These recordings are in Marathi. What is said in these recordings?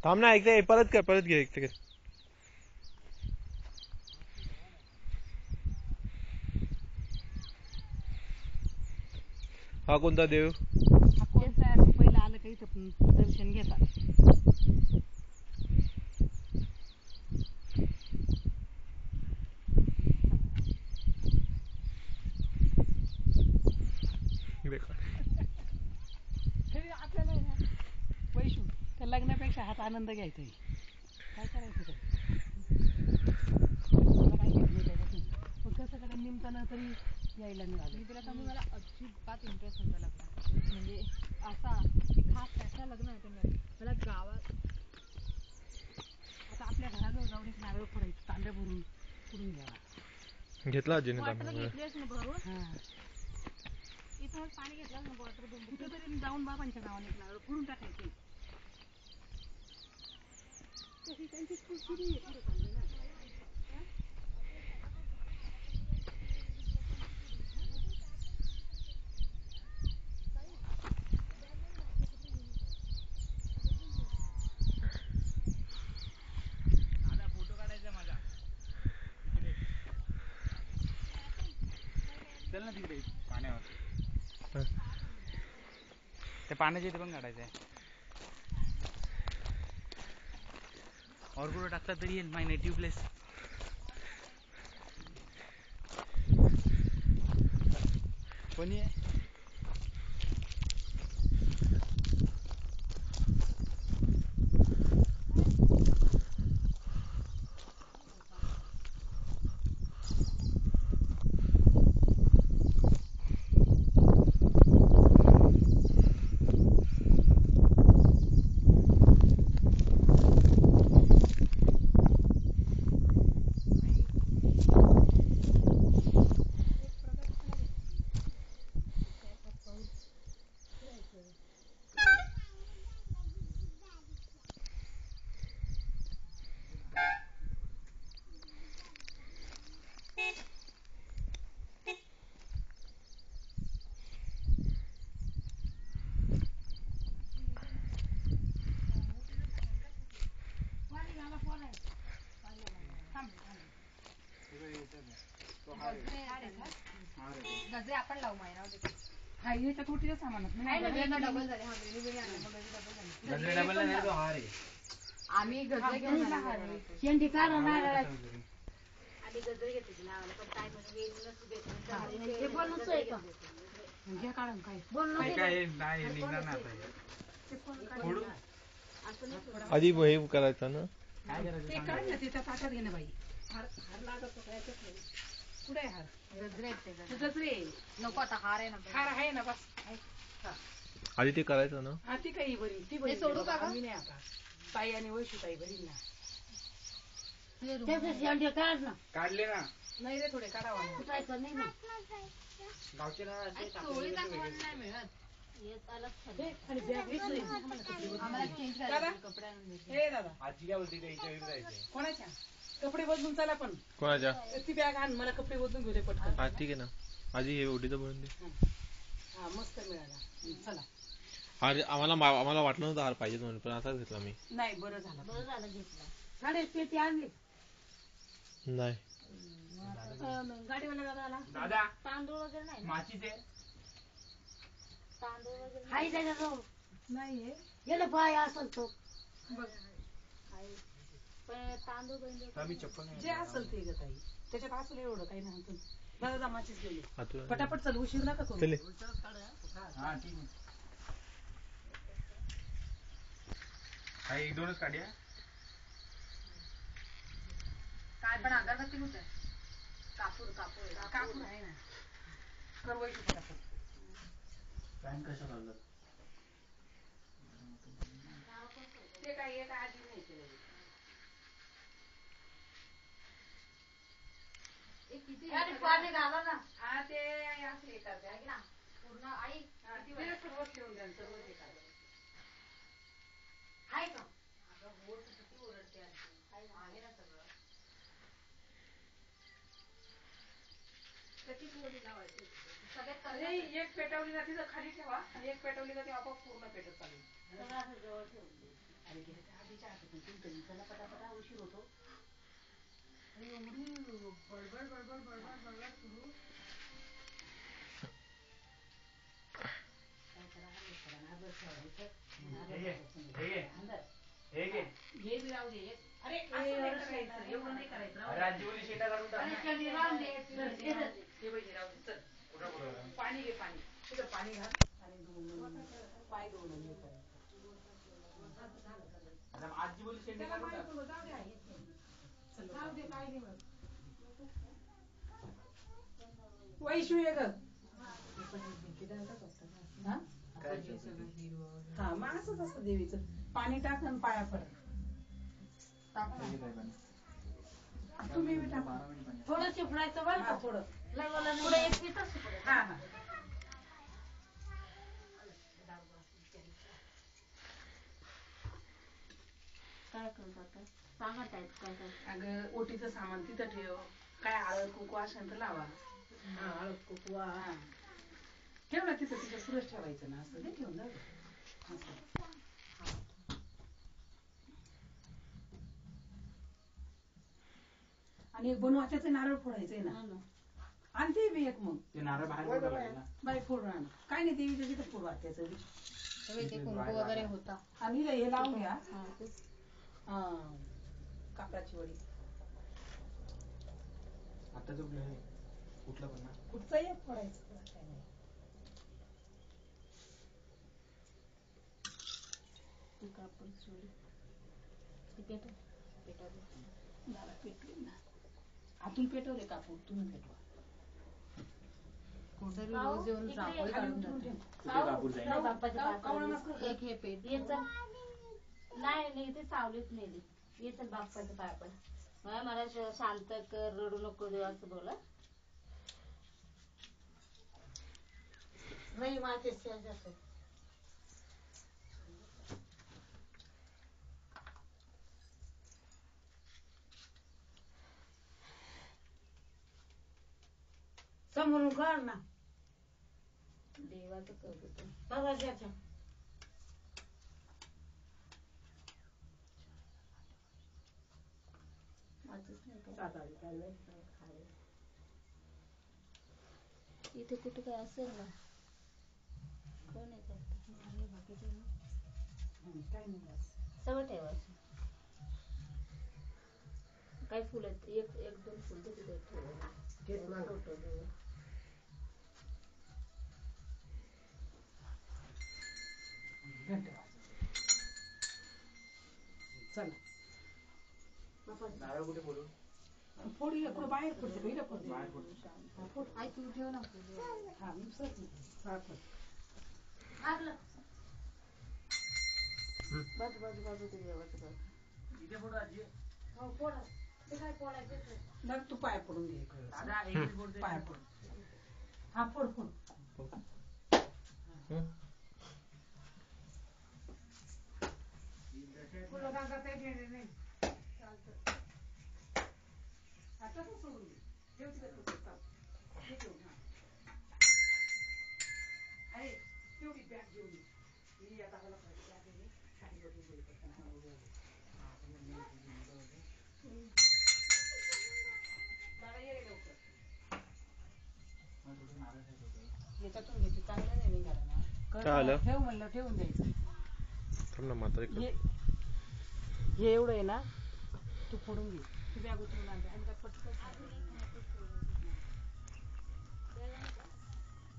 थांब ना एकदा परत घे एकदा. हा कोणता देव? पहिला आलं काही दर्शन घेता. आपल्याला वैशू त्या लग्नापेक्षा हात आनंद घ्यायचा काय करायचं पण कसं का निमताना तरी यायला मिळालं. मी तुला सांगू मला अजिबात इंटरेस्ट नव्हता लग्नात. म्हणजे असा की खास कशा लग्न आहे मला गावात आता आपल्या घराजवळ जाऊन एक नारळ फोडायचं तांब्या भरून पुढून घ्यावा. घेतला आजीने घेतलीस ना भरून इथं पाणी घेतलं ना बॉटल कुठं तरी जाऊन बाबांच्या गावाने एक नारळ फोडून टाकायचे. त्यांची फोटो काढायचा माझा. चल ना तिकडे पाण्यावर. त्या पाण्याच्या इथे पण काढायचं आहे. और कुठं टाकता तरी येईल माय नेटिव्ह प्लेस. कोणी आहे? गजरे आपण लावू मायना हायवेच्या कुठे सामानात डबल झाले. आम्ही गजरे घेऊन गजरे घेतले लावायला पण काय म्हणजे काढून काय आधी हे करायचं ना. ते काढ ना त्याच्या ताटात घे ना बाई. हार लागत कुठे आहे हार? गजरे नको आता हार आहे ना. हार आहे ना बस. आधी ते करायचं ना. हा ती काही बरी ती बरी सोडू का मी नाही आता. ताई आणि वैशू ताई बरी ना. काढले ना. नाही रे थोडे काढावा नाही ना. गावचे ना चोळी दाखवायला नाही मिळत. दादा आजी काय बोलते त्याच्या घरी जायचंय. कोणाच्या कपडे बदलून चला पण. कोणाच्या? ती बॅग आण मला कपडे बदलून घेऊ दे पटकन. हा ठीक आहे ना. आधी हे ओढीचं बनवून दे. हा मस्त मिळाला. चला. अरे आम्हाला वाटलं नव्हतं हार पाहिजे म्हणून पण असाच घेतला मी. नाही बरं झालं घेतला. साडे पेटी आणली नाही. गाडीवाला दादा तांदूळ वगैरे नाही माची ते तांदूळ वगैरे हाय त्याच्याजवळ नाहीये. गेलं पाय असेल तो बघ. पण तांदूळ जे असेल ते ग ताई त्याच्यात असेल एवढं काही नाही. दादा माचीच गेली पटापट चल उशीर नका करू. हा ठीक आहे. हा एक दोनच काढ्या. काय पण अगरबत्ती कुठे? कापूर आहे ना. कर वैशू पटापट. पॅन्ट कशा घालतात? ते काय एक आधी नाही केलं. पाणी घाला ना. हा ते असं हे करते आहे ना पूर्ण आई सर्वच ठेवून द्या सर्वच हे करा. आहे का? किती ओरडते आहे ना सगळं. एक पेटवली जाते तर खाली ठेवा आणि एक पेटवली जाते आपोआप पूर्ण पेटत चालेल. अरे गेले ते आधीच्या हातातून तुमचं चला पटापटा उशीर होतो. आणि एवढी बडबड बडबड बडबड बडबड सुरू. काय करा नारळ ठेवायचं अंदर घे बी राहू दे. अरे एवढं नाही करायचं. पाणी घे पाणी तिथं पाणी घाल आणि पाय धुवून हे करायचं. आजी बोली शेंडे काढून टाक. जाऊ दे काय नाही म्हणत. वैशू ये ग. हा मग असंच असतं देवीचं. पाणी टाक आणि पाया पड. तुम्ही बी टाका. थोडं शिपडायचं बरं का थोडं. पुढे एक पितच शिपडायचं. हा हा. काय करतात सांगा टाईप काय काय. अगं ओटीचं सामान तिथं ठेव. काय हळद कुंकू असेल तर लावा. हळद कुंकू ठेव ना तिथं तिथं सुरस ठेवायचं ना असं ते ठेवून जाऊ दे. आणि एक बनवाच्याचे नारळ फोडायचंय ना. आणि ते बी एक मग ते नारळ बाहेर बाई फोडून आण. काय नाही देवीच्या तिथं फोडू त्याचं बी. ते कुंकू वगैरे होता. आणि हे लावून घ्या. कापडाची वडी. आता जो कुठला पण ना कुठचं एक फोडायचं काय नाही. ती कापड सोडी ती पेटली ना. आतून पेटव रे कापूर तुम्ही पेटवा. कोणतरी रोज येऊन रांगोळी काढून जाते. एक हे पेट नाही ते सावलीत नेली. ये तर बाप्पाचं पाय पड. मला शांत कर रडू नको देऊ असं बोला. नाही माझे जातो. समोरून कर ना. देवाचं करतो दरवाजाच्या इथे कुठे काय असेल ना. कोण आहे सगळं ठेवायचं. काही फुल आहेत. एक दोन फुल तिथे फोटो घेऊ. चला नारळ कुठे फोडू. फोडी कुठं बाहेर पडते. बाहेर फोडतो. आई तू ठेव ना. हा मी बस बस बस ते देवाचं कर. इथे फोडू आजी. हो फोडा. ते काय फोडायचं मग तू पाय पडून घे. दादा एक फोड पाय पड. हा फोड फोड. फुलं दादा काही घेणे नाही. चालतं. आता सोडून दे. ठेव तिकडे अरे तेवढी बॅग घेऊन ये. ही आता मला बॅग घेऊन काही बघून दादा ये लवकर. याच्यातून घेते चांगलं नाही निघाला ना. ठेव म्हणलं ठेवून द्यायचं. हे एवढं आहे ना. तू फोडून घे. तू बॅग उचलून आणते आणि पटकन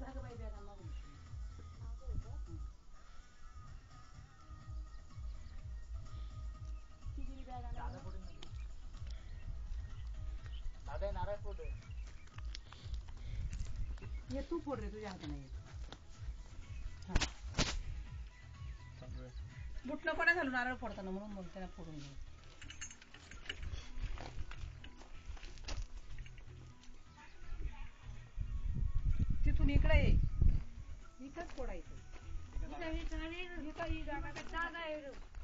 जागा बाई बॅगा मागून दादा नारळ फोड. ये तू फोड रे. तुझ्या हाताने येत. बुट नको ना घालून नारळ फोडताना म्हणून बोलते ना फोडून घे. तिथून इकडे ये. इथंच फोडायचं. ही जागा आहे.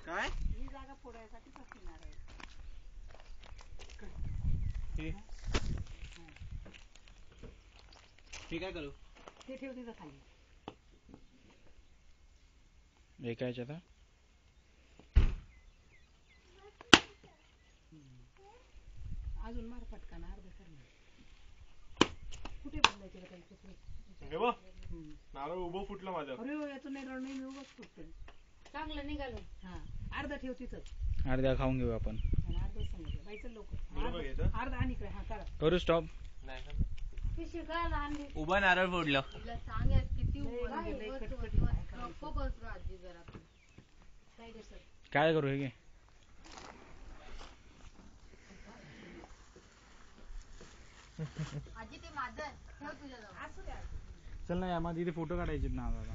काय ही जागा फोडायसाठी कसली नारळ. ठीक आहे करू. ते ठेव तिथं खाली. हे काय याच्यात अजून मार पटकाना अर्ध कर कुठे बदलायचे का त्याला नारळ उभं फुटलं माझ्या. अरे यातून नाही रड नाही मी उगाच फुटतोय. चांगलं निघालं. हा अर्धा ठेव तिथंच अर्ध्या खाऊन घेऊ आपण. आणि अर्धा समज बाईचं लवकर अर्धा आणि इकडे हा करा करू स्टॉप. ती शिकायला आणली. उभा नारळ फोडलं. तिला सांगेल किती म्हणजे लय खटखटी काय करायचं. गप्प बस रे आजी जरा तू. काय रे सर काय करू हे घे. आजी ते माझं ठेव तुझ्याजवळ. असू द्या चल ना यामध्ये इथे फोटो काढायचे ना दादा.